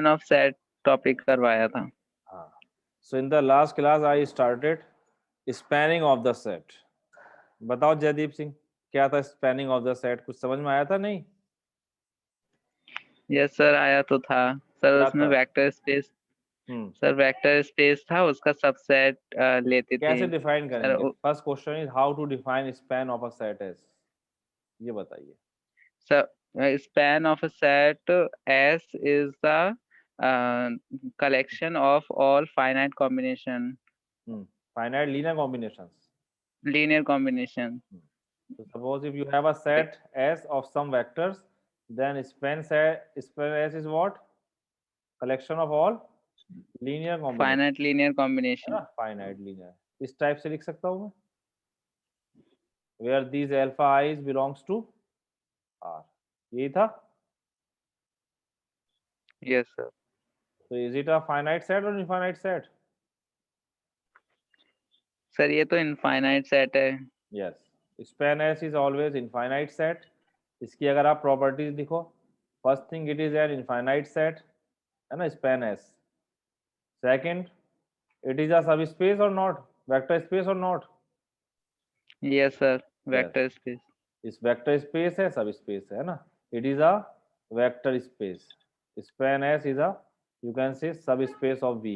Of set topic करवाया था। हाँ, so in the last class I started spanning of the set. बताओ जयदीप सिंह, क्या था स्पैनिंग ऑफ द सेट? कुछ समझ में आया था? नहीं? यस सर, आया तो था सर। क्या उसमें था? Vector space, hmm sir vector space था, उसका सबसेट लेते थे कैसे डिफाइन सर। करेंगे? First question is how to define span of a set as, ये बताइए। Sir span of a set S is the collection of all finite combination, finite linear combinations. linear combination. So suppose if you have a set S of some vectors, then span S is what? Collection of all linear combinations, Finite linear है ना? combination. Finite linear इस type से लिख सकता हूँ मैं, where these alpha i's belongs to R। यही था। Yes sir. So is it a finite set or infinite set? Sir ये तो इनफाइनाइट सेट है। Yes, span S is always infinite set। इसकी अगर आप प्रॉपर्टीज देखो, first thing it is an infinite set, है ना, span S। Second, it is a subspace or not, vector space or not? Yes sir, Yes, vector space. इस vector space है, सब space है ना। It is a vector space. Span S is a, you can say सब space of we.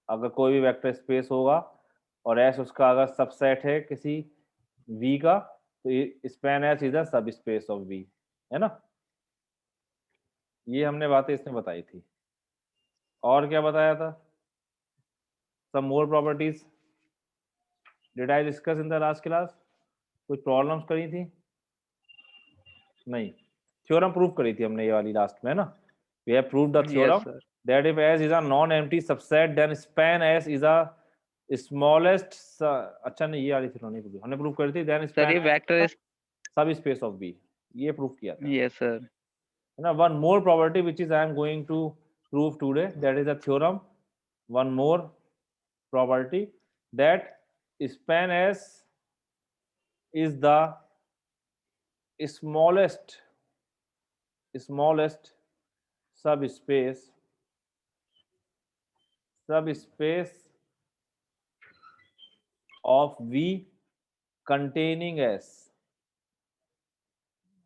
अगर कोई भी vector space होगा और एस उसका अगर सबसेट है किसी वी का, तो span S is a subspace of we, है ना। ये हमने बातें इसमें बताई थी। और क्या बताया था? some more properties did I discuss in the last class? कुछ प्रॉब्लम्स करी थी? नहीं, थ्योरम प्रूव करी थी हमने ये वाली लास्ट में, है ना। We have proved the yes theorem sir. that if S is a non-empty subset then span S is a smallest अच्छा नहीं, ये वाली थ्योरम नहीं प्रूव हमने प्रूव करी थी, then सर ये span S is vector. a subspace of V, ये प्रूव किया था, यस सर। है ना। one more property which is I am going to prove today, that is a theorem, one more property, that span S is the smallest subspace of V containing S।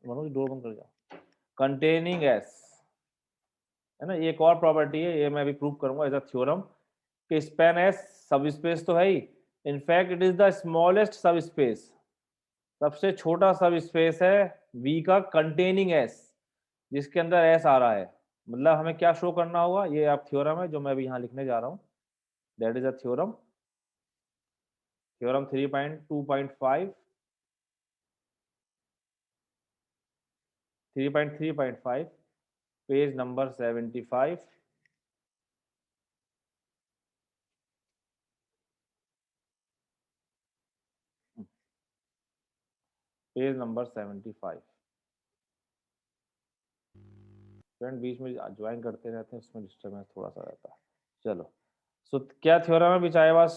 Manoj door बंद कर जाओ। containing S, है ना। एक और property है, ये मैं अभी प्रूव करूंगा एज अ थ्योरम, कि स्पैन S सब स्पेस तो है ही, in fact it is the smallest subspace, सबसे छोटा सब स्पेस है V का कंटेनिंग S, जिसके अंदर S आ रहा है। मतलब हमें क्या शो करना होगा, ये आप थ्योरम है जो मैं अभी यहाँ लिखने जा रहा हूँ, that is a theorem, theorem 3.2.5 3.3.5 page number 75, page number 75। Friend बीच में ज्वाइन करते रहते हैं, उसमें डिस्टर्बेंस थोड़ा सा रहता है। चलो, सो क्या थ्योरम है which I was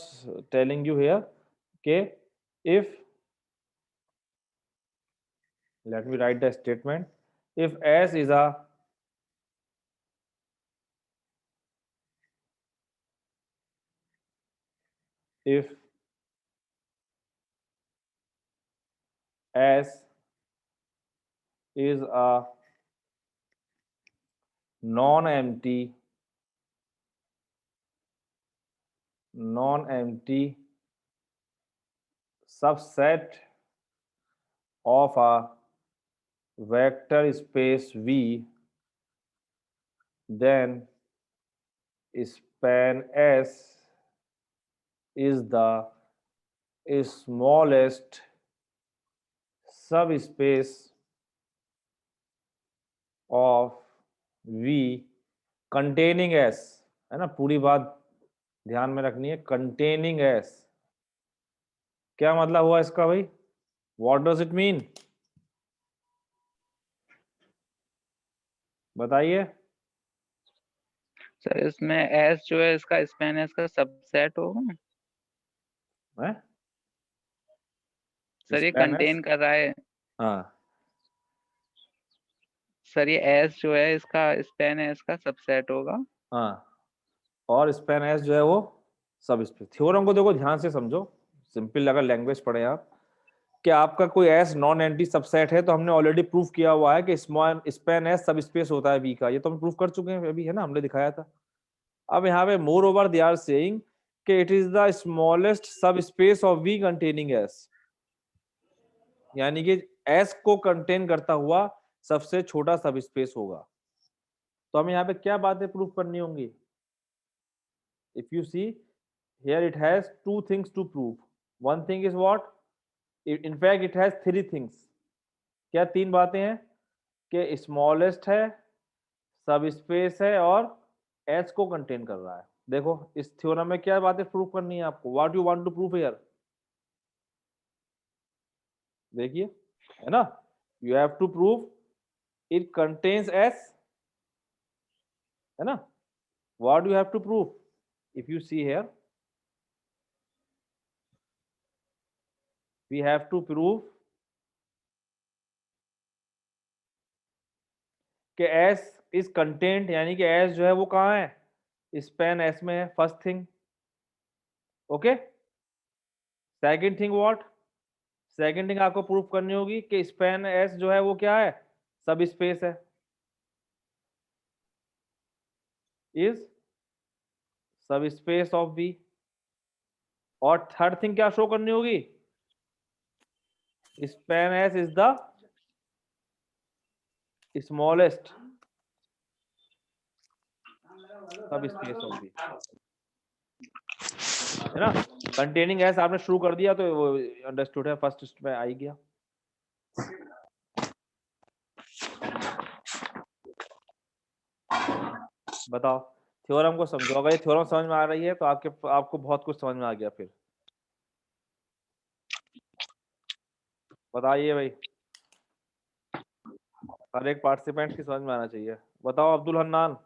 telling you here, के if, let me write the statement, if S is a if S is a non-empty subset of a vector space V, then span S is the smallest subspace of V containing S, है ना। पूरी बात ध्यान में रखनी है, containing S। क्या मतलब हुआ इसका भाई? What does it mean? बताइए। सर इसमें एस जो है इसका स्पैन एस का सबसेट होगा। है सर ये span S, कंटेन कर रहा है, हाँ सर ये एस जो है इसका स्पैन एस का सबसेट होगा। हाँ, और स्पैन एस जो है वो सब स्पेस। थ्योरम को देखो ध्यान से समझो, सिंपल अगर लैंग्वेज पढ़े आप, कि आपका कोई एस नॉन एंटी सबसेट है तो हमने ऑलरेडी प्रूफ किया हुआ है कि स्मॉल स्पैन एस सब स्पेस होता है वी का, ये तो हम प्रूफ कर चुके हैं अभी, है ना, हमने दिखाया था। अब यहाँ पे moreover they are saying कि it is the smallest subspace of V containing S, यानी कि एस को कंटेन करता हुआ सबसे छोटा सब स्पेस होगा। तो हमें यहाँ पे क्या बातें प्रूफ करनी होंगी? If you see here it has two things to prove. One thing is what? In fact it has three things. क्या तीन बातें हैं? कि स्मॉलेस्ट है, सब स्पेस है और एच को कंटेन कर रहा है। देखो इस थ्योरम में क्या बातें प्रूव करनी है आपको? What you want to prove here? देखिए, है ना, you have to prove it contains S, है ना। What you have to prove? If you see here, we have to prove कि S is contained, यानी कि S जो है वो कहाँ है? स्पैन S में है, first thing. Okay, second thing what? Second thing आपको प्रूफ करनी होगी कि स्पैन S जो है वो क्या है? सब स्पेस है, इज सब स्पेस ऑफ V। और थर्ड थिंग क्या शो करनी होगी? Span S is the smallest subspace of V, है ना। कंटेनिंग एस आपने शुरू कर दिया तो वो अंडरस्टूड है, फर्स्ट में आ ही गया। बताओ, थ्योरम को समझो। अगर ये थ्योरम समझ में आ रही है तो आपको बहुत कुछ समझ में आ गया। फिर बताइए भाई, हर एक पार्टिसिपेंट की समझ में आना चाहिए। बताओ अब्दुल हन्नान,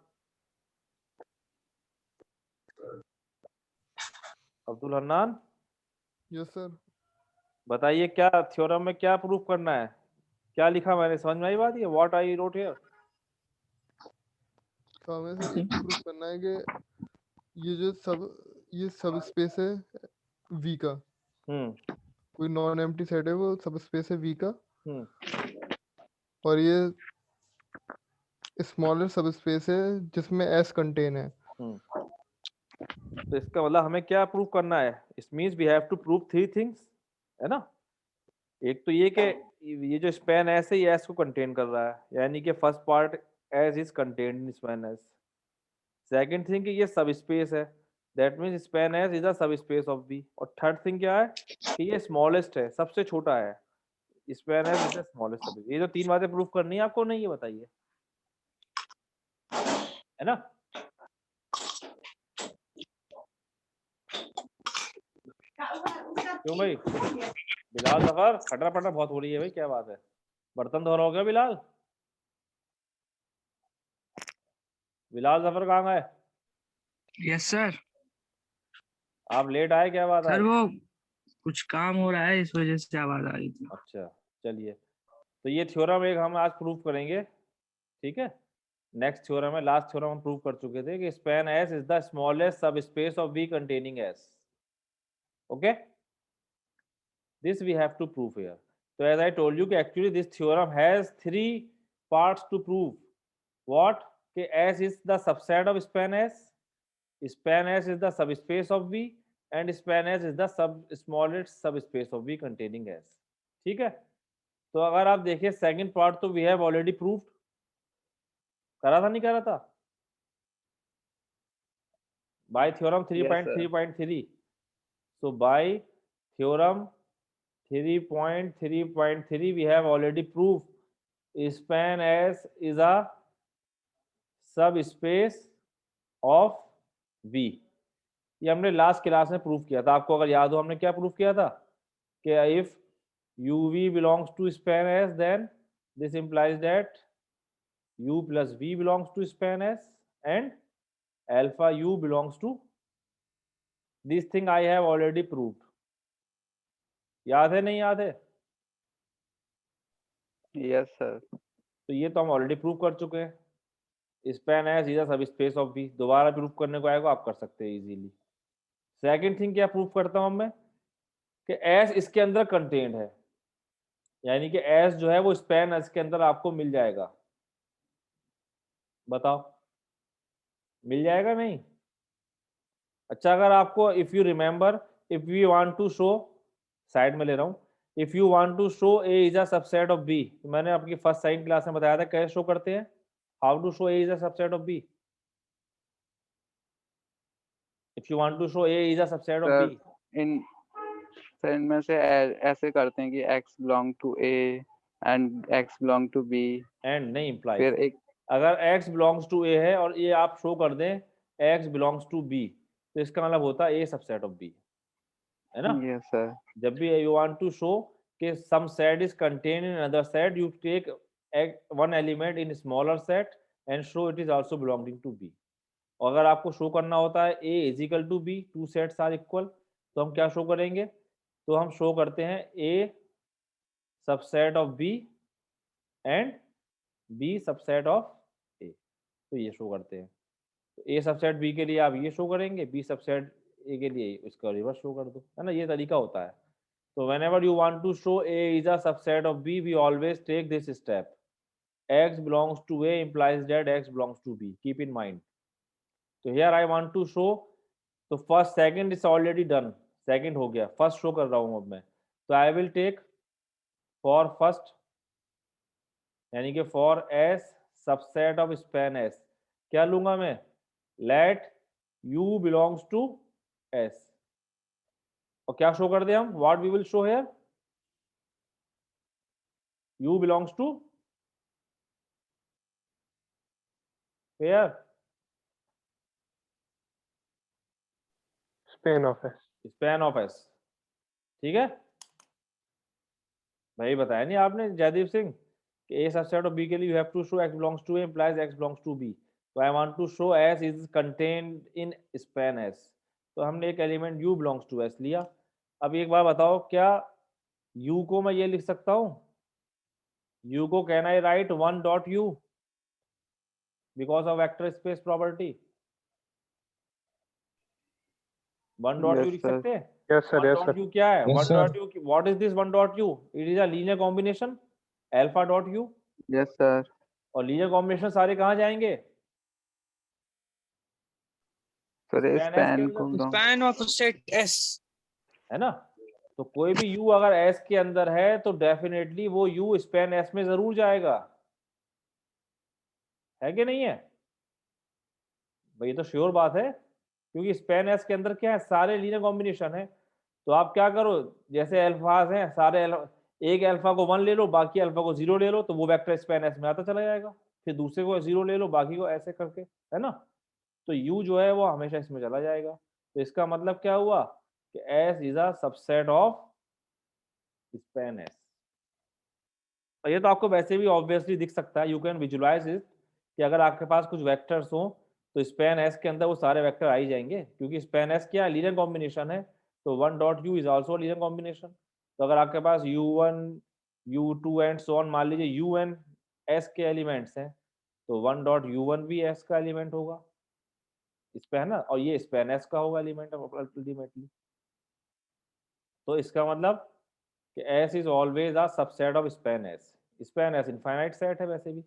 अब्दुल हन्नान यस सर। बताइए क्या थ्योरम में क्या प्रूफ करना है? क्या लिखा मैंने, समझ में आई बात? ये व्हाट आई रोट हियर। तो हमें सर ये प्रूफ करना है कि ये सब स्पेस है वी का, कोई नॉन एम्प्टी सेट है वो सब स्पेस है वी का, और ये स्मॉलर सब स्पेस है जिसमें एस कंटेन है। तो इसका मतलब हमें क्या प्रूव करना है? It means we have to prove three things, है ना। एक तो ये कि ये जो स्पैन एस है ये एस को कंटेन कर रहा है, यानी कि first part S is contained in span S. Second thing कि ये सब स्पेस है, that means span S is a subspace of B. और थर्ड थिंग क्या है कि ये स्मॉलेस्ट है, सबसे छोटा है, span S is the smallest सब। ये जो तीन बातें प्रूव करनी है आपको, नहीं ये बताइए, है ना। क्यों भाई बिलाल जफर, खटरा पटरा बहुत हो रही है भाई, क्या बात है? बर्तन धो रहा हो गया बिलाल? बिलाल जफर कहाँ गए? Yes sir. आप लेट आए, क्या बात सर आज? वो कुछ काम हो रहा है इस वजह से आवाज आ रही थी। अच्छा चलिए, तो ये थ्योरम एक हम आज प्रूव करेंगे, ठीक है। नेक्स्ट थ्योरम है, लास्ट थ्योरम हम प्रूव कर चुके थे कि span S is the smallest subspace of V containing S. Okay, this we have to prove here. So as I told you कि actually this theorem has three parts to prove. What? कि S is the subset of span S, span S is the subspace of V, and span S is the smallest subspace of V containing S. ठीक है, तो अगर आप देखिए second part तो we have already proved, करा था नहीं करा था? By theorem 3.3.3. So by theorem 3.3.3 we have already proved span S is a subspace of V। ये हमने लास्ट क्लास में प्रूव किया था, आपको अगर याद हो हमने क्या प्रूव किया था कि if UV belongs to span S then this implies that U plus V belongs to span S and alpha U belongs to this thing I have already proved। याद है नहीं याद है? Yes sir. तो ये तो हम ऑलरेडी प्रूव कर चुके हैं। Span S is a subspace of B, दोबारा प्रूव करने को आएगा, आप कर सकते हैं इजीली। सेकंड थिंग क्या प्रूव करता हूं मैं कि एस इसके अंदर कंटेंट है, यानी कि एस जो है वो स्पैन एस के अंदर आपको मिल जाएगा। बताओ मिल जाएगा नहीं? अच्छा, अगर आपको if you remember, if we want to show, side में ले रहा हूं, if you want to show A is a subset of B, मैंने आपकी फर्स्ट साइंस क्लास में बताया था कैसे शो करते हैं, how to show A is a subset of B. If you want to show A is a subset of B, इन sir इनमें से ऐसे करते हैं कि x belong to a and x belong to b, and नहीं implies. फिर एक अगर x बिलोंग्स टू a है और ये आप शो कर दें x बिलोंग्स टू b, तो इसका मतलब होता है a सबसेट ऑफ b, है ना? Yes sir. जब भी यू वांट टू शो कि some set is contain in another set, you take one element in smaller set and show it is also belonging to B. और अगर आपको show करना होता है a is equal to b, two sets are equal, तो हम क्या show करेंगे? तो हम शो करते हैं a subset of b and b subset of a, तो ये शो करते हैं। तो a सबसेट b के लिए आप ये शो करेंगे, b सबसेट a के लिए इसका रिवर्स शो कर दो, है ना? ये तरीका होता है। So whenever you want to show A is a subset of B, we always take this step. X belongs to A implies that X belongs to B. Keep in mind. So here I want to show. So first, second is already done. Second हो गया. First show कर रहा हूँ अब मैं. So I will take for first, यानी कि for S subset of span S. क्या लूँगा मैं? Let U belongs to S. और क्या शो कर दे हम? What we will show here? U belongs to where? Span of S. Span of S. ठीक है भाई, बताया नहीं आपने जयदीप सिंह कि ए सबसेट ऑफ बी के लिए you have to show X belongs to A implies X belongs to B, तो I want to show S is contained in span S, तो हमने एक element U belongs to S लिया। अब एक बार बताओ, क्या यू को मैं ये लिख सकता हूँ? यू को can I right one dot U because of vector space property? One dot U yes लिख सर। सकते हैं? Yes sir, one yes dot sir. You क्या है? Yes, one sir. Dot U, what is this one dot U? It is a linear combination alpha dot U, yes sir. और linear combination सारे कहाँ जाएंगे? Sir span S के span अंदर, को Span of set S. है ना? तो कोई भी u अगर s के अंदर है तो डेफिनेटली वो u स्पैन s में जरूर जाएगा, है कि नहीं है भाई? ये तो श्योर बात है, क्योंकि स्पैन s के अंदर क्या है? सारे लीनियर कॉम्बिनेशन है। तो आप क्या करो, जैसे अल्फाज हैं सारे एक अल्फा को 1 ले लो, बाकी अल्फा को 0 ले लो, तो वो वेक्टर स्पैन s में आता चला जाएगा। फिर दूसरे को 0 ले लो, बाकी को ऐसे करके, है ना? तो u जो है वो हमेशा इसमें चला जाएगा। तो इसका मतलब क्या हुआ कि s is a subset of span s। और ये तो आपको वैसे भी ऑब्वियसली दिख सकता है, यू कैन विजुलाइज इट, कि अगर आपके पास कुछ वेक्टर्स हो तो स्पैन s के अंदर वो सारे वेक्टर आ ही जाएंगे, क्योंकि स्पैन s क्या है? लीनियर कॉम्बिनेशन है। तो one dot U is also linear combination. तो अगर आपके पास u1 u2 and so on, मान लीजिए un s के एलिमेंट्स हैं, तो वन डॉट u1 भी s का एलिमेंट होगा इस पे, है ना? और ये स्पैन s का होगा एलिमेंट अल्टीमेटली। तो इसका मतलब कि S is always a subset of span S. Span S infinite set है वैसे भी।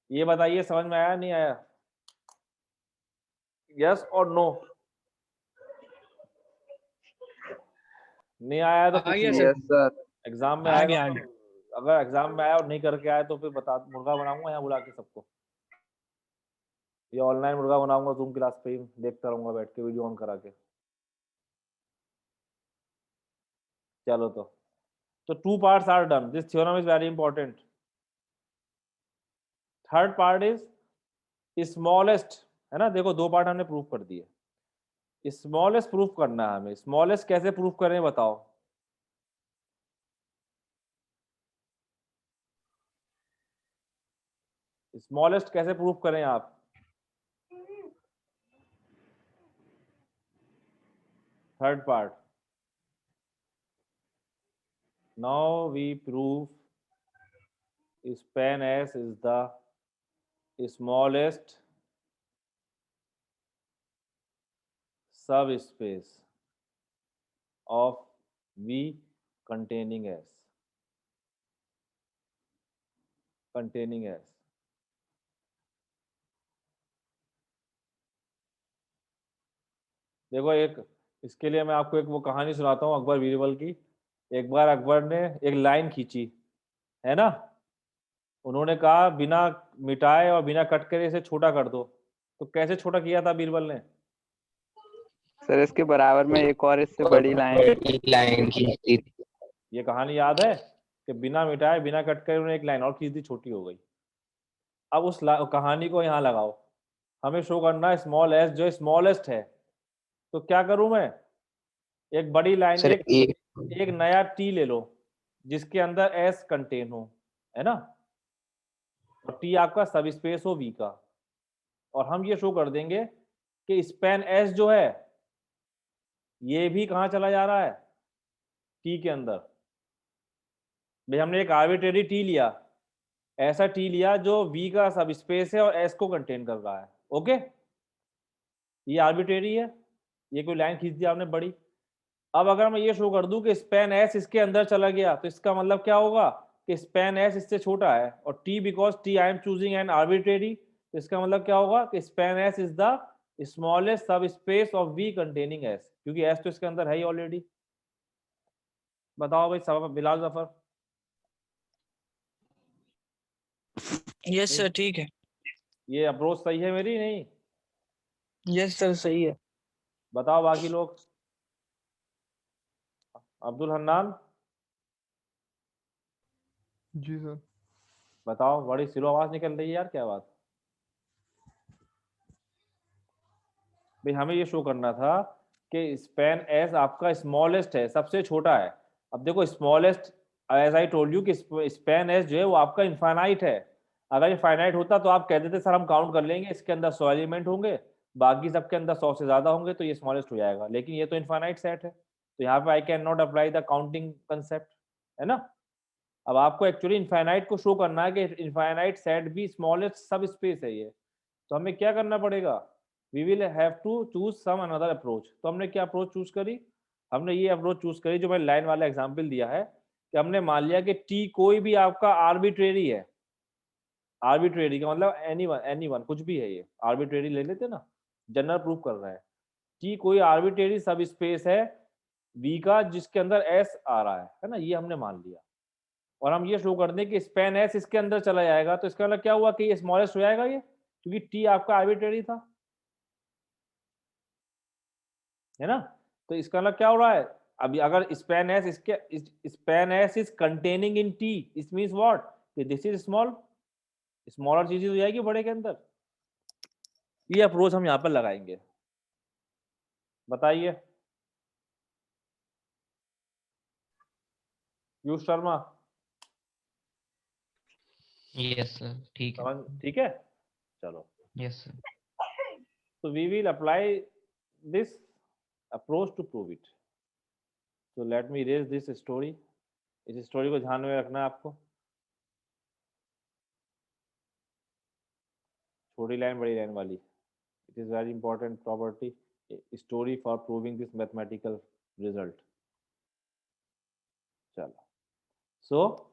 ये बताइए समझ में आया नहीं आया? यस और नो? नहीं आया तो आ गया पूछिए, यस सर। एग्जाम में आ आएगा गया, आ तो। गया। अगर एग्जाम में आया और नहीं करके आया तो फिर बता, मुर्गा बनाऊंगा यहाँ बुला के सबको। ये ऑनलाइन मुर्गा बनाऊंगा जूम क्लास पे ही, देखता रहूंगा बैठ के वीडियो ऑन करा के। चलो तो two parts are done, this theorem is very important. Third part is smallest, है ना? देखो दो पार्ट हमने प्रूव कर दिए, स्मॉलेस्ट प्रूफ करना है हमें। स्मॉलेस्ट कैसे प्रूफ करें बताओ? स्मॉलेस्ट कैसे प्रूफ करें आप? Third part, now we prove span S is the smallest subspace of V containing S. Containing S. देखो एक इसके लिए मैं आपको एक वो कहानी सुनाता हूँ अकबर बीरबल की। एक बार अकबर ने एक लाइन खींची, है ना, उन्होंने कहा बिना मिटाए और बिना कट करे इसे छोटा कर दो। तो कैसे छोटा किया था बीरबल ने? सर इसके बराबर में एक और इससे बड़ी लाइन खींचती थी। ये कहानी याद है कि बिना मिटाए बिना कट करे उन्होंने एक लाइन और खींच दी, छोटी हो गई। अब उस कहानी को यहाँ लगाओ, हमें शो करना है स्मॉल एस जो स्मॉलेस्ट है। तो क्या करूं मैं? एक बड़ी लाइन, सर एक नया टी ले लो जिसके अंदर एस कंटेन हो, है ना, और टी आपका सब स्पेस हो वी का, और हम ये शो कर देंगे कि स्पैन एस जो है ये भी कहाँ चला जा रहा है? टी के अंदर। भाई हमने एक आर्बिट्रेरी टी लिया, ऐसा टी लिया जो वी का सब स्पेस है और एस को कंटेन कर रहा है। ओके, ये आर्बिट्रेरी है, ये कोई लाइन खींच दी आपने बड़ी। अब अगर मैं ये शो कर दूं कि स्पैन एस इसके अंदर चला गया, तो इसका मतलब क्या होगा कि स्पैन एस इससे छोटा है, और T because T I am choosing an arbitrary, तो इसका मतलब क्या होगा कि span S is the smallest subspace of V containing S, क्योंकि एस तो इसके अंदर है ही ऑलरेडी। बताओ भाई सब, बिलाल जफर। यस सर, ठीक है। ये अप्रोच सही है मेरी? नहीं? यस सर, सही है। बताओ बाकी लोग। अब्दुल हन्नान जी सर। बताओ, बड़ी स्लो आवाज निकल रही है यार, क्या बात? भाई हमें ये शो करना था कि स्पैन एस आपका स्मॉलेस्ट है, सबसे छोटा है। अब देखो smallest, as I told you कि स्पैन एस जो है वो आपका इनफाइनाइट है। अगर ये फाइनाइट होता तो आप कह देते सर हम काउंट कर लेंगे, इसके अंदर 100 एलिमेंट होंगे, बाकी सबके अंदर 100 से ज्यादा होंगे, तो ये स्मॉलेस्ट हो जाएगा। लेकिन ये तो इनफाइनाइट सेट है, तो यहाँ पे I can not apply the counting concept, है ना। अब आपको एक्चुअली इनफाइनाइट को शो करना है कि इनफाइनाइट सेट भी स्मॉलेस्ट सब स्पेस है ये, तो हमें क्या करना पड़ेगा? We will have to choose some another approach. तो हमने क्या अप्रोच चूज करी? हमने ये अप्रोच चूज करी जो मैंने लाइन वाला एग्जांपल दिया है, कि हमने मान लिया कि टी कोई भी आपका आर्बिट्रेरी है। आर्बिट्रेरी का मतलब एनीवन कुछ भी है, ये आर्बिट्रेरी ले लेते ना, जनरल प्रूफ कर रहा है। टी कोई आर्बिट्रेरी सब स्पेस है वी का जिसके अंदर एस आ रहा है ना, ये हमने मान लिया। और हम ये शो कर दें कि स्पैन एस इसके अंदर चला जाएगा, तो इसका मतलब क्या हुआ कि ये स्मॉलेस्ट हो जाएगा ये, क्योंकि टी आपका आर्बिट्रेरी था, है ना। तो इसका मतलब क्या हो रहा है? अभी अगर स्पैन एस इसके span S is containing in T, it means what कि दिस इज स्मॉल, स्मॉलर चीज हो जाएगी बड़े के अंदर। ये अप्रोच हम यहाँ पर लगाएंगे। बताइए पीयूष शर्मा। यस सर, ठीक है। ठीक है, चलो। Yes sir. So we will apply this approach to prove it. So let me erase this story. इस स्टोरी को ध्यान में रखना है आपको। छोटी लाइन बड़ी लाइन वाली, it is very important property, a story for proving this mathematical result. चलो, so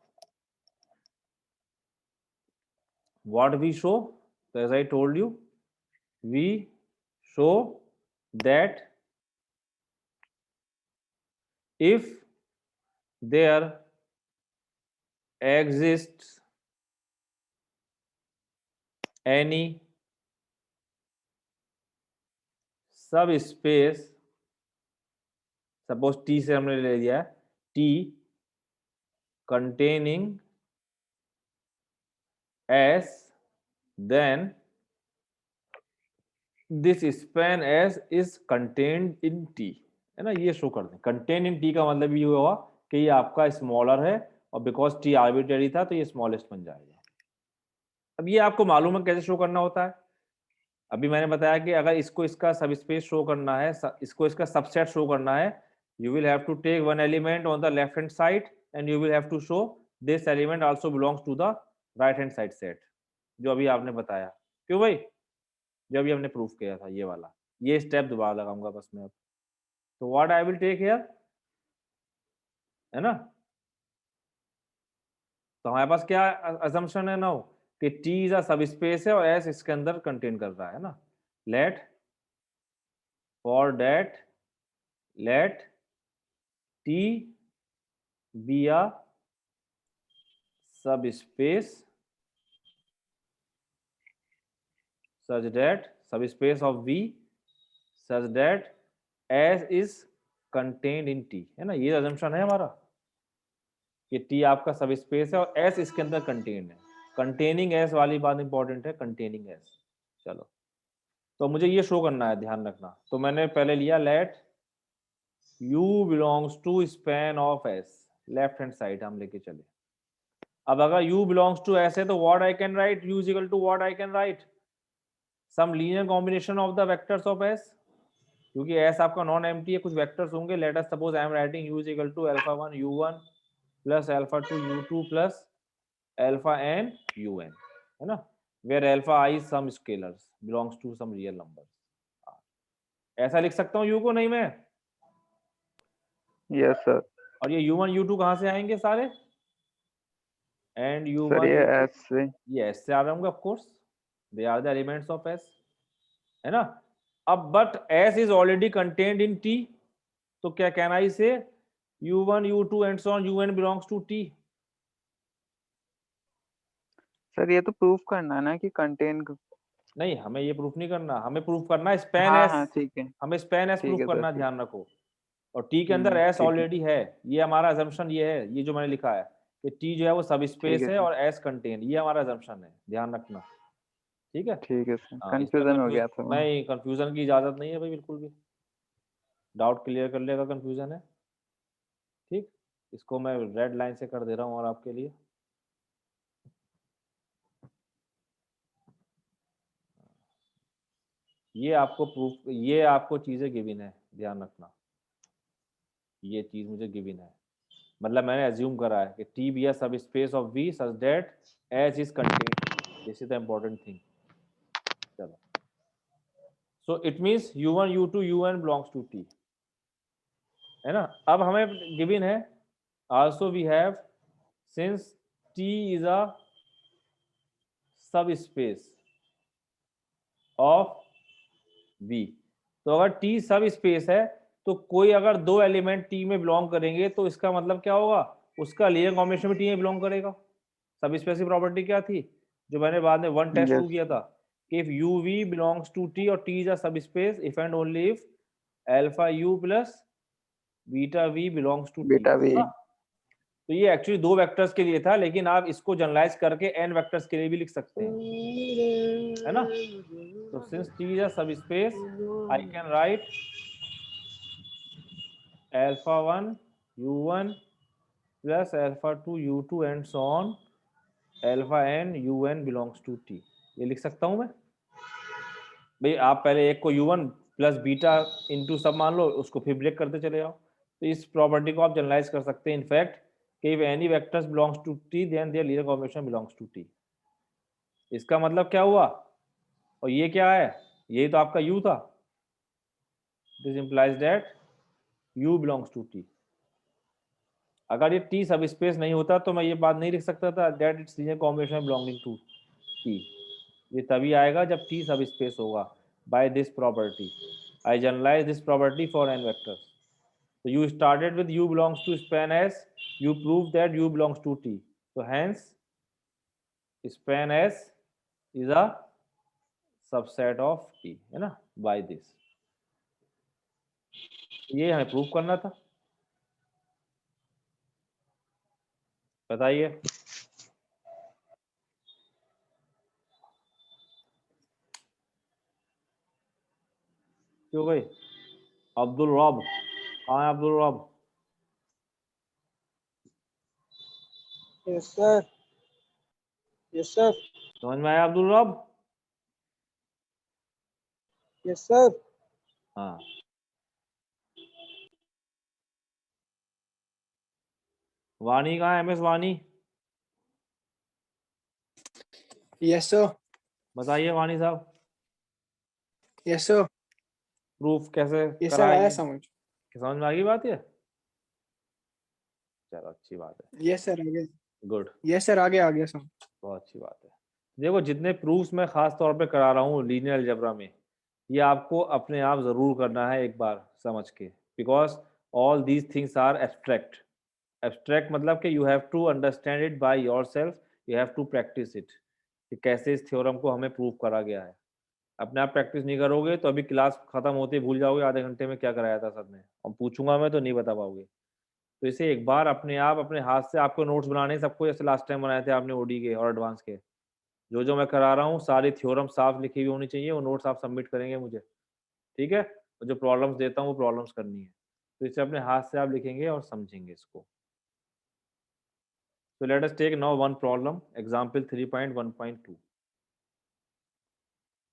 what we show? So as I told you, we show that if there exists any subspace, suppose T से हमने ले लिया T containing S, then this span S is contained in T, है ना। ये show कर दें, contain in T का मतलब ये हुआ कि ये आपका स्मॉलर है, और बिकॉज T आर्बिट्रेरी था तो ये स्मॉलेस्ट बन जाएगा। अब ये आपको मालूम है कैसे शो करना होता है। अभी मैंने बताया कि अगर इसको इसका सब स्पेस शो करना है, इसको इसका सबसेट शो करना है, you will have to take one element on the left hand side and you will have to show this element also belongs to the right hand side set, जो अभी आपने बताया। क्यों भाई? जो अभी हमने प्रूफ किया था, ये वाला, ये स्टेप दोबारा लगाऊंगा बस मैं अब। तो what I will take here, है ना? तो हमारे पास क्या असम्पशन है नाउ कि T is a subspace है और S इसके अंदर कंटेन कर रहा है ना। Let for that let T be a subspace such that subspace of V such that S is contained in T, है ना? ये assumption है हमारा कि T आपका सब स्पेस है और S इसके अंदर कंटेन्ड है। कंटेनिंग S वाली बात इंपॉर्टेंट है, कंटेनिंग S। चलो, तो मुझे ये शो करना है, ध्यान रखना। तो मैंने पहले लिया let U belongs to span of S, left hand side हम लेके चले। अब अगर U बिलोंग्स टू S है तो what I can write, U is equal to what I can write, some linear combination of the vectors of S, क्योंकि S आपका non empty है, कुछ वेक्टर्स होंगे। Let us suppose I am writing U is equal to alpha 1 U1 plus alpha 2 U2 plus alpha n UN, है ना? Where alpha i some scalars belongs to some real numbers. ऐसा लिख सकता हूँ U को, नहीं मैं? Yes sir. और ये U1 U2 कहाँ से आएंगे सारे? एंड सर U1 ये U2 S से, ये S से आ रहे होंगे, of course they are the elements of S, है ना? अब but S is already contained in T, तो क्या कहना है इसे, U1 U2 and so on UN belongs to T। Sir ये तो प्रूफ करना है ना कि कंटेन। नहीं, हमें ये प्रूफ नहीं करना, हमें प्रूफ करना है स्पैन हाँ S, हाँ ठीक है। हमें स्पैन S ठीक प्रूफ है सर, करना, ठीक। ध्यान रखो। और T के अंदर S ठीक है। ऑलरेडी है, ये हमारा assumption ये है, ये जो मैंने लिखा है कि T जो है वो सब ठीक स्पेस है है सर। और S कंटेन, ये हमारा assumption है, ध्यान रखना। ठीक है? ठीक है सर, हाँ, इसमें कंफ्यूजन हो कंफ्यूज गया था वो। नहीं, कंफ्यूजन की इजाजत नहीं है भाई, बिल्कुल भी। डाउट क्लियर कर लेगा, कंफ्यूजन है। ठीक, इसको मैं रेड लाइन से कर दे रहा हूँ और आपके लिए। ये आपको प्रूफ, ये आपको चीजें गिवन है, ध्यान रखना। ये चीज मुझे गिवन है, मतलब मैंने अज्यूम करा है कि T be a subspace of V such that S is contained, this is the important thing. चलो, so it means U1 U2 UN belongs to T, है ना? अब हमें गिवन है also we have since T is a subspace of V, तो अगर T subspace है तो कोई अगर दो एलिमेंट T में बिलोंग करेंगे तो इसका मतलब क्या होगा, उसका लीनियर कॉम्बिनेशन भी T में बिलोंग करेगा। सब स्पेस की प्रॉपर्टी क्या थी, जो मैंने बाद में वन टेस्ट यस। किया था, कि if UV belongs to T और T is a subspace if and only if alpha U plus beta V belongs to T, beta भी। तो ये एक्चुअली दो वेक्टर्स के लिए था, लेकिन आप इसको जनरलाइज करके n वेक्टर्स के लिए भी लिख सकते हैं, है ना? तो since T is a subspace I can write alpha 1 U1 plus alpha 2 U2 and so on alpha n UN belongs to T, ये लिख सकता हूं मैं भाई। आप पहले एक को U1 प्लस बीटा इंटू सब मान लो, उसको फिर ब्रेक करते चले जाओ, तो इस प्रॉपर्टी को आप जनरलाइज कर सकते हैं इनफैक्ट कि if any vectors belongs to T then their linear combination belongs to T। इसका मतलब क्या हुआ, और ये क्या है, यही तो आपका U था, this implies that U belongs to T। अगर ये T सब स्पेस नहीं होता तो मैं ये बात नहीं लिख सकता था that its linear combination belonging to T। ये तभी आएगा जब T सब स्पेस होगा, by this property I generalise this property for n vectors. So you started with U belongs to span S, you proved that U belongs to T, so hence span S is a subset of T, है ना, by this। ये हमें prove करना था, बताइए। क्यों भाई? अब्दुल रब, कहाँ है अब्दुल रब? यस सर, यस सर, समझ में आया अब्दुल रब? Yes sir. हाँ, वाणी कहाँ है, MS वाणी? Yes, sir. बताइए वाणी साहब, Yes, sir. प्रूफ कैसे Yes, sir. आया कराएंगे? समझ. समझ में आ गई बात ये? चलो अच्छी बात है, Yes, sir. आ गया. Good, Yes, sir. आ गया सर. बहुत अच्छी बात है। देखो जितने प्रूफ्स मैं खास तौर पे करा रहा हूँ लीनियर अलजेब्रा में, ये आपको अपने आप जरूर करना है एक बार समझ के, because all these things are abstract. Abstract मतलब कि you have to understand it by yourself, you have to practise it कि कैसे इस थ्योरम को हमें प्रूव करा गया है। अपने आप प्रैक्टिस नहीं करोगे तो अभी क्लास खत्म होते ही भूल जाओगे आधे घंटे में क्या कराया था सर ने, और पूछूंगा मैं तो नहीं बता पाओगे। तो इसे एक बार अपने आप अपने हाथ से, आपको नोट्स बनाने सबको जैसे लास्ट टाइम बनाए थे आपने ओडी के और एडवांस के, जो मैं करा रहा हूँ सारी थ्योरम साफ लिखी हुई होनी चाहिए, वो नोट्स आप सबमिट करेंगे मुझे, ठीक है? और जो प्रॉब्लम्स देता हूँ वो प्रॉब्लम्स करनी है, तो इसे अपने हाथ से आप लिखेंगे और समझेंगे इसको। So let us take now one problem, example 3.1.2.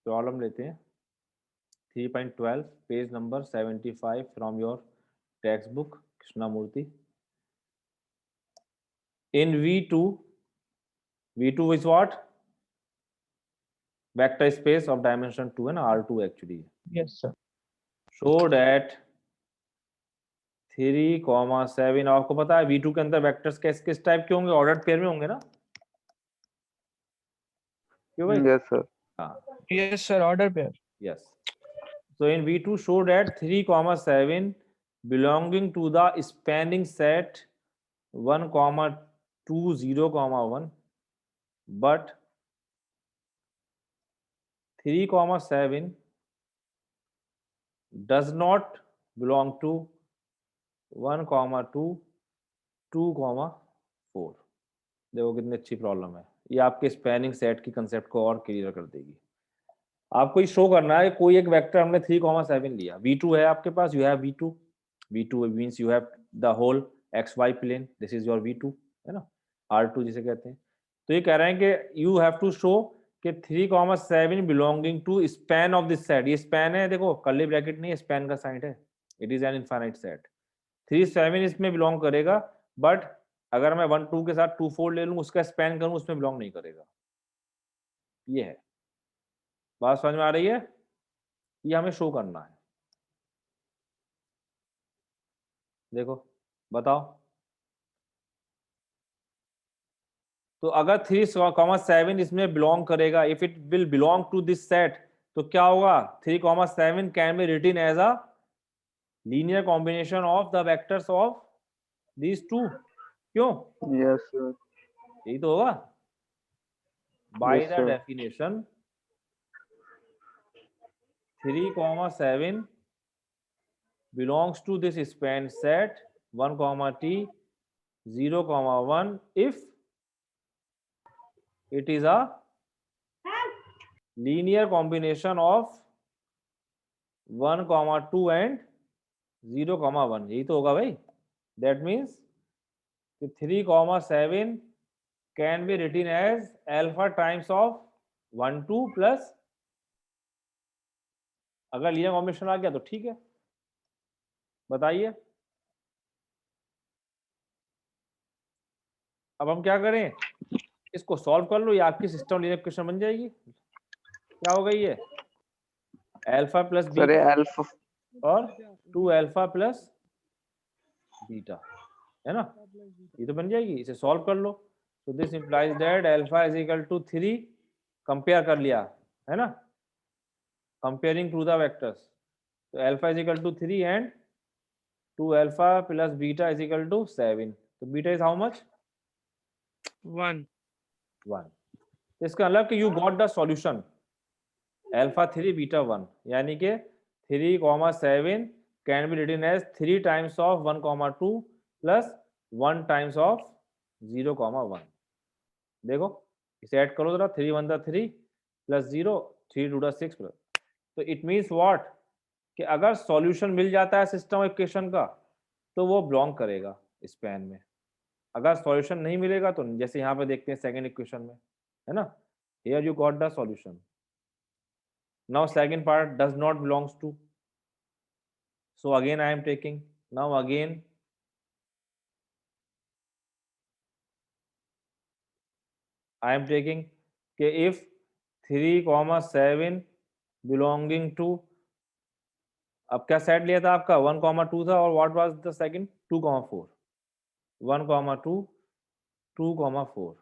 Problem लेते हैं 3.12, page number 75 from your text book Krishnamurthy. In V2, V2 is what? Vector space of dimension 2 and R2 actually. Yes, sir. Show that 3,7, आपको पता है V2 के अंदर vectors किस type के होंगे? ऑर्डर्ड पेयर में होंगे ना? क्यों भाई? Yes, sir. हाँ, Yes, sir. Order pair. yes. So in V2 show that 3,7 belonging to the spanning set 1, 2, 0, 1, but 3,7 does not belong to 1, 2, 2, 4। देखो कितनी अच्छी प्रॉब्लम है ये, आपके स्पैनिंग सेट की कंसेप्ट को और क्लियर कर देगी। आपको ये शो करना है कोई एक वेक्टर हमने 3,7 लिया, V2 है आपके पास, you have V2, V2 means you have the whole XY plane, this is your V2 है ना, R2 जिसे कहते हैं। तो ये कह रहे हैं कि यू हैव टू शो कि 3,7 belonging to span of this set, ये स्पैन है, देखो कर्ली ब्रैकेट नहीं है, स्पैन का साइन है, it is an infinite set. 3,7 इसमें बिलोंग करेगा, बट अगर मैं 1, 2 के साथ 2, 4 ले लूँ, उसका स्पैन करूँ, उसमें बिलोंग नहीं करेगा। ये है बात, समझ में आ रही है? ये हमें शो करना है। देखो बताओ, तो अगर 3,7 इसमें बिलोंग करेगा, if it will belong to this set, तो क्या होगा? 3,7 can be written as a linear combination of the vectors of these two. क्यों? Yes, sir. यही तो होगा। By Yes, the sir. Definition 3,7 belongs to this span set 1, t 0, 1 if it is a linear combination of 1, 2 and 0, 1। यही तो होगा भाई। That means 3,7 can be written as alpha times of 1, 2 plus, अगर linear combination आ गया तो ठीक है। बताइए अब हम क्या करें? इसको सॉल्व कर लो, ये आपकी सिस्टम लीनियर इक्वेशन बन जाएगी। क्या हो गई है? Alpha plus Sir, beta alpha. और 2 अल्फा प्लस बीटा, है ना? ये तो बन जाएगी, इसे सॉल्व कर लो। तो this implies that alpha is equal to 3, compare कर लिया है ना, कंपेयरिंग टू द वेक्टर्स। तो alpha is equal to 3 and 2 alpha plus beta is equal to 7। तो बीटा इज हाउ मच? 1. 1। इसका मतलब कि you got the solution alpha 3 beta 1, यानी कि 3,7 can be written as 3 times of 1, 2 plus 1 times of 0, 1। देखो इसे add करो जरा, 3 1 3 प्लस 0, 3 2 6 प्लस। तो इट मीन्स व्हाट कि अगर सॉल्यूशन मिल जाता है सिस्टम इक्वेशन का तो वो बिलोंग करेगा स्पैन में। अगर सॉल्यूशन नहीं मिलेगा तो, जैसे यहाँ पे देखते हैं सेकंड इक्वेशन में, है ना, here you got the solution. Now second part does not belongs to, so again I am taking, now again I am taking कि इफ 3,7 बिलोंगिंग टू, अब क्या सेट लिया था आपका 1,2 था, और व्हाट वाज द सेकंड 2,4, 1,2 2,4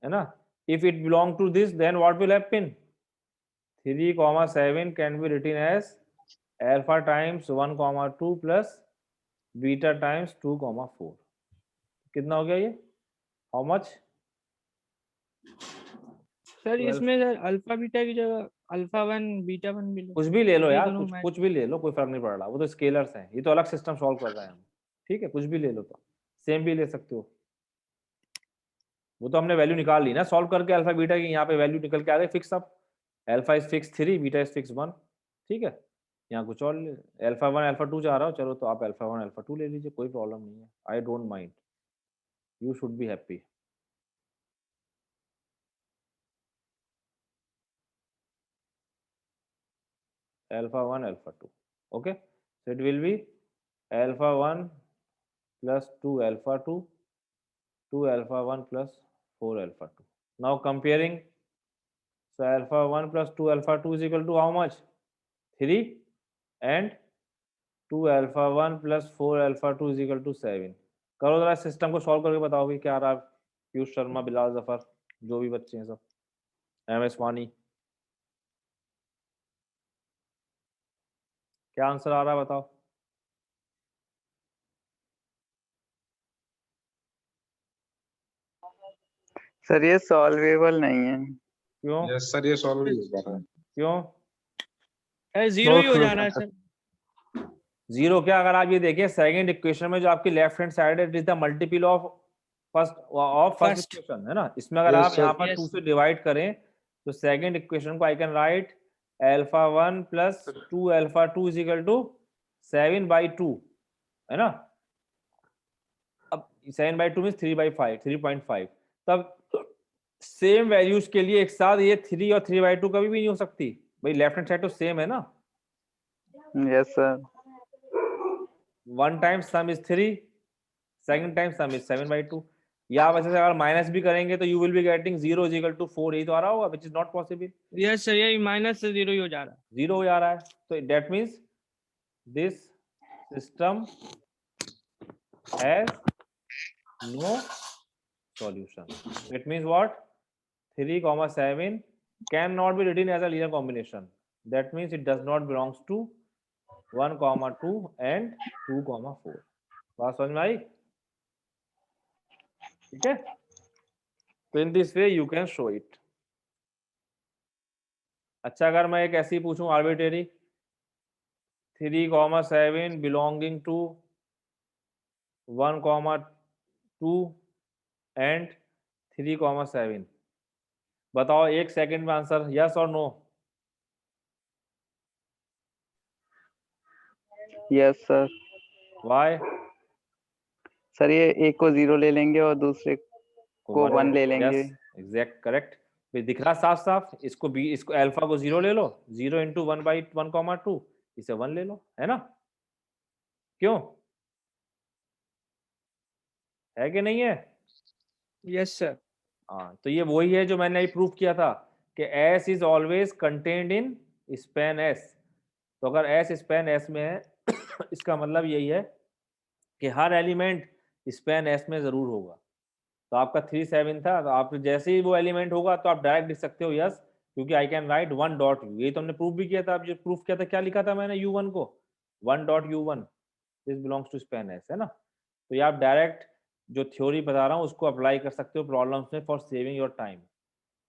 है ना. If it belong to this then what will happen, 3,7 can be written as alpha times 1,2 plus beta times 2,4. कितना हो गया ये, हाउ मच? सर 12. इसमें सर अल्फा बीटा की जगह अल्फा 1 बीटा 1 भी लो. कुछ भी ले लो ये यार, दोनों कुछ भी ले लो, कोई फर्क नहीं पड़ रहा, वो तो स्केलर्स हैं, ये तो अलग सिस्टम सॉल्व कर रहे हैं हम. ठीक है, कुछ भी ले लो, तो सेम भी ले सकते हो, वो तो हमने वैल्यू निकाल ली ना सॉल्व करके, अल्फा बीटा की यहाँ पे वैल्यू निकल के आ गई फिक्स. अब alpha is fix 3, beta is fix 1. ठीक है, यहाँ कुछ और अल्फा 1 अल्फा 2 चाह रहा हो, चलो तो आप अल्फा 1 अल्फा 2 ले लीजिए, कोई प्रॉब्लम नहीं है. I don't mind, you should be happy. alpha 1 alpha 2. Okay, so it will be alpha 1 plus 2 alpha 2, 2 alpha 1 plus 4 alpha 2. Now comparing, so alpha 1 plus 2 alpha 2 is equal to how much, 3, and 2 alpha 1 plus 4 alpha 2 is equal to 7. करो जरा system को solve करके बताओ भी क्या आ रहा है. पीयूष शर्मा, बिलाल जफर, जो भी बच्चे हैं सब, MS वानी, क्या आंसर आ रहा है बताओ. सर ये सॉल्वेबल नहीं है. क्यों? यस सर, ये सॉल्व नहीं हो पा रहा है. क्यों? जीरो ही हो जाना है सर. जीरो क्या, अगर आप ये देखिए सेकंड इक्वेशन में जो आपकी लेफ्ट हैंड साइड है, it is the multiple of first equation है ना. इसमें अगर Yes, आप sir. यहाँ पर Yes. 2 से डिवाइड करें तो सेकंड इक्वेशन को I can write alpha 1 plus 2 alpha 2 is equal to 7/2 है ना. अब 7/2 मीन्स 3/5, 3.5. तब सेम वैल्यूज के लिए एक साथ ये 3 और 3/2 कभी भी नहीं हो सकती भाई, लेफ्ट हैंड साइड तो सेम है ना. Yes sir. One time sum is 3, second time sum is 7/2. या वैसे से अगर माइनस भी करेंगे तो you will be getting 0 is equal to 4, यही तो आ रहा होगा, which is not possible. Yes sir, ये माइनस से जीरो ही हो जा रहा है. 0 हो जा रहा है, तो that means this system has no solution. It means what, 3,7 can not be written as a linear combination. That means it does not belongs to 1,2 and 2,4. बात समझ में आई? ठीक है, तो in this way you can show it. अच्छा, अगर मैं एक ऐसी पूछूं आर्बिट्रेरी 3,7 बिलोंगिंग टू 1,2 एंड 3,7, बताओ एक सेकंड में आंसर, यस और no. Yes sir. Why? Sir ये एक को 0 ले लेंगे और दूसरे को 1 ले लेंगे. Exact correct. फिर दिख रहा साफ साफ, इसको बी, इसको अल्फा को 0 ले लो, 0 इंटू 1/1,2, इसे 1 ले लो, है ना. क्यों, है कि नहीं है? Yes sir. हाँ, तो ये वही है जो मैंने अभी प्रूव किया था कि S is always contained in span S. तो अगर S स्पैन S में है इसका मतलब यही है कि हर एलिमेंट स्पैन S में जरूर होगा. तो आपका 3,7 था, तो आप जैसे ही वो एलिमेंट होगा तो आप डायरेक्ट लिख सकते हो यस, क्योंकि आई कैन राइट 1.u. यही तो हमने प्रूव भी किया था. अब जो प्रूफ किया था क्या लिखा था मैंने, u1 को 1.u1 this belongs to span S है ना. तो ये आप डायरेक्ट जो थ्योरी बता रहा हूँ उसको अप्लाई कर सकते हो प्रॉब्लम्स में फॉर सेविंग योर टाइम.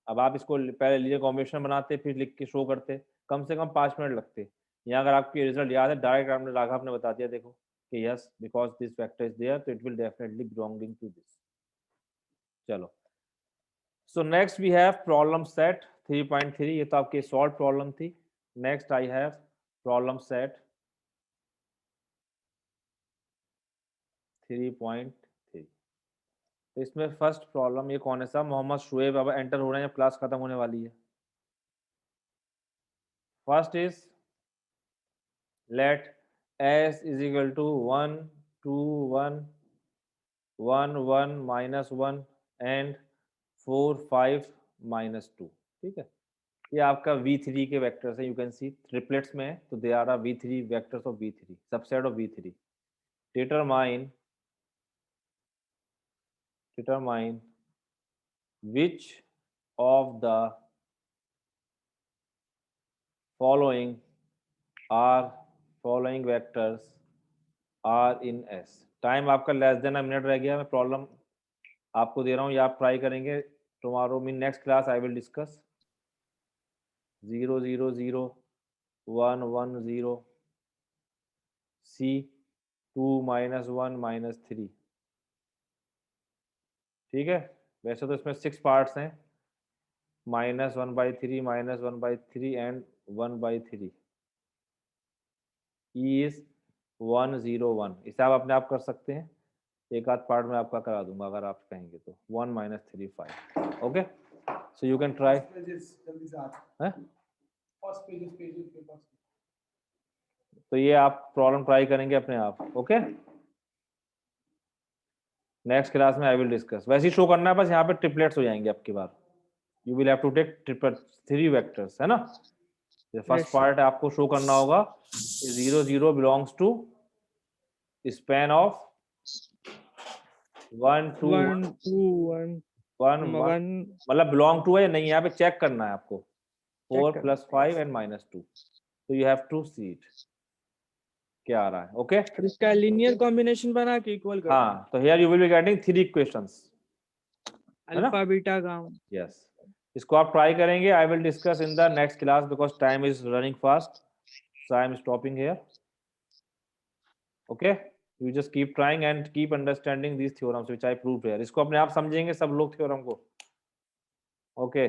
अब आप इसको पहले लीनियर कॉम्बिनेशन बनाते फिर लिख के शो करते, कम से कम 5 मिनट लगते. यहाँ अगर आपकी रिजल्ट याद है, डायरेक्ट आपने राघव ने बता दिया, देखो कि yes because this vector is there तो it will definitely belonging to this. चलो, so next we have problem set 3.3. ये तो आपकी सॉल्व प्रॉब्लम थी. Next I have problem set 3.3. तो इसमें फर्स्ट प्रॉब्लम ये कौन है साहब, मोहम्मद शुएब अब एंटर हो रहे हैं, क्लास खत्म होने वाली है. First is let S is equal to 1 2 1 1 1 -1 and 4 5 -2, ठीक है। ये आपका V3 के वेक्टर्स है, यू कैन सी ट्रिपलेट्स में है, तो they are V3 vectors of V3, subset of V3। Determine which of the following vectors are in S। Time आपका लेस देन अ मिनट रह गया, मैं प्रॉब्लम आपको दे रहा हूँ, ये आप ट्राई करेंगे। Tomorrow mean next class I will discuss. 0 0 0 1 1 0 C 2 -1 -3, ठीक है। वैसे तो इसमें 6 पार्ट्स हैं, -1/3 -1/3 एंड 1/3। E is 1 0 1, इसे आप अपने आप कर सकते हैं, एक आध पार्ट में आपका करा दूंगा अगर आप कहेंगे तो। 1 -3 5, okay. So you can try. तो ये आप प्रॉब्लम ट्राई करेंगे अपने आप, ओके। नेक्स्ट क्लास में आई विल डिस्कस। वैसे ही शो करना है, बस यहाँ पे ट्रिपलेट्स हो जाएंगे आपकी बार। You will have to take 3 vectors, है ना। फर्स्ट पार्ट आपको शो करना होगा 0 0 बिलोंग्स टू स्पैन ऑफ 1 2 1 2 1 1 मतलब बिलोंग टू है या नहीं, यहाँ पे चेक करना है आपको। 4 + 5 एंड -2, तो you have to see it क्या आ रहा है, ओके। फिर इसका लीनियर कॉम्बिनेशन बना के इक्वल कर हाँ, तो here you will be getting 3 equations, alpha beta gamma. Yes. इसको आप ट्राई करेंगे। I will discuss in the next class because time is running fast, so I am stopping here, okay. You just keep trying and keep understanding these theorems which I proved here. इसको अपने आप समझेंगे सब लोग theorem को, okay.